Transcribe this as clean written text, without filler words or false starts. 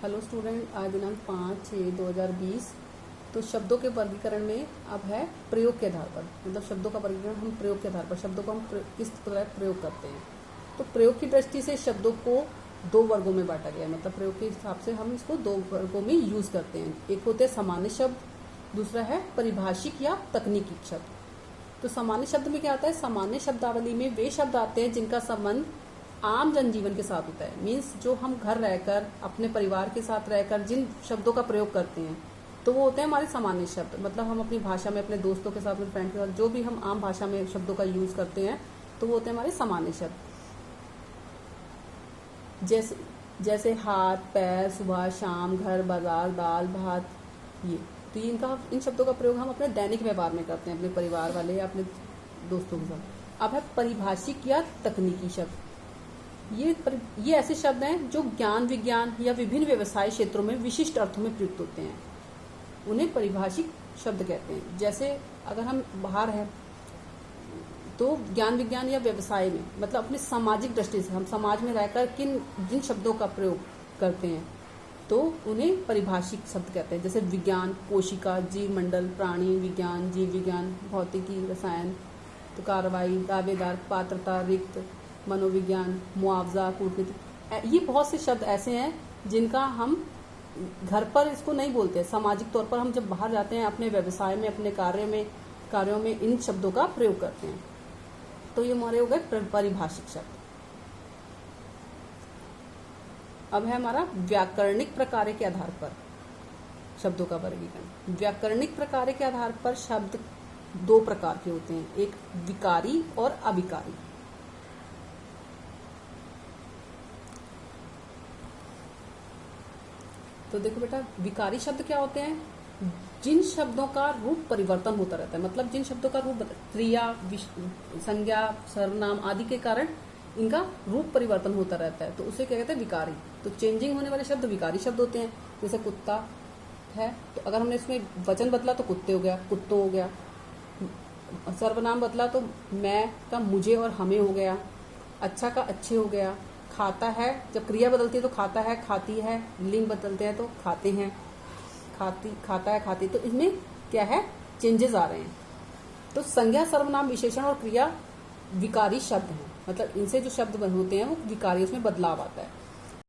Hello student, आज दिनांक 5/6/2020। तो शब्दों के वर्गीकरण में अब है प्रयोग के आधार पर, मतलब शब्दों का वर्गीकरण हम प्रयोग के आधार पर, शब्दों को हम किस तरह प्रयोग करते हैं। तो प्रयोग की दृष्टि से शब्दों को दो वर्गों में बांटा गया है, मतलब प्रयोग के हिसाब से हम इसको दो वर्गों में यूज करते हैं। एक होते हैं सामान्य शब्द, दूसरा है परिभाषिक या तकनीकी शब्द। तो सामान्य शब्द में क्या आता है, सामान्य शब्दावली में वे शब्द आते हैं जिनका संबंध आम जनजीवन के साथ होता है। मीन्स जो हम घर रहकर अपने परिवार के साथ रहकर जिन शब्दों का प्रयोग करते हैं तो वो होते हैं हमारे सामान्य शब्द। मतलब हम अपनी भाषा में अपने दोस्तों के साथ, अपने फ्रेंड के साथ जो भी हम आम भाषा में शब्दों का यूज करते हैं तो वो होते हैं हमारे सामान्य शब्द। जैसे हाथ, पैर, सुबह, शाम, घर, बाजार, दाल, भात, ये तो इन शब्दों का प्रयोग हम अपने दैनिक व्यवहार में करते हैं, अपने परिवार वाले या अपने दोस्तों के साथ। अब है परिभाषिक या तकनीकी शब्द। ये ऐसे शब्द हैं जो ज्ञान, विज्ञान या विभिन्न व्यवसाय क्षेत्रों में विशिष्ट अर्थों में प्रयुक्त होते हैं, उन्हें परिभाषिक शब्द कहते हैं। जैसे अगर हम बाहर हैं तो ज्ञान, विज्ञान या व्यवसाय में, मतलब अपने सामाजिक दृष्टि से हम समाज में रहकर जिन शब्दों का प्रयोग करते हैं तो उन्हें परिभाषिक शब्द कहते हैं। जैसे विज्ञान, कोशिका, जीव मंडल, प्राणी विज्ञान, जीव विज्ञान, भौतिकी, रसायन, तो कार्रवाई, दावेदार, पात्रता, रिक्त, मनोविज्ञान, मुआवजा, कूटनीति। ये बहुत से शब्द ऐसे हैं जिनका हम घर पर इसको नहीं बोलते, सामाजिक तौर पर हम जब बाहर जाते हैं अपने व्यवसाय में, अपने कार्यों में इन शब्दों का प्रयोग करते हैं। तो ये हमारे हो गए परिभाषिक शब्द। अब है हमारा व्याकरणिक प्रकार के आधार पर शब्दों का वर्गीकरण। व्याकरणिक प्रकार के आधार पर शब्द दो प्रकार के होते हैं, एक विकारी और अविकारी। तो देखो बेटा, विकारी शब्द क्या होते हैं, जिन शब्दों का रूप परिवर्तन होता रहता है। मतलब जिन शब्दों का रूप क्रिया, संज्ञा, सर्वनाम आदि के कारण इनका रूप परिवर्तन होता रहता है, तो उसे क्या कहते हैं, विकारी। तो चेंजिंग होने वाले शब्द विकारी शब्द होते हैं। जैसे कुत्ता है तो अगर हमने इसमें वचन बदला तो कुत्ते हो गया, कुत्तो हो गया। सर्वनाम बदला तो मैं का मुझे और हमें हो गया, अच्छा का अच्छे हो गया। खाता है, जब क्रिया बदलती है तो खाता है, खाती है, लिंग बदलते हैं तो खाते हैं, खाता है, खाती। तो इसमें क्या है, चेंजेस आ रहे हैं। तो संज्ञा, सर्वनाम, विशेषण और क्रिया विकारी शब्द हैं, मतलब इनसे जो शब्द होते हैं वो विकारी, उसमें बदलाव आता है।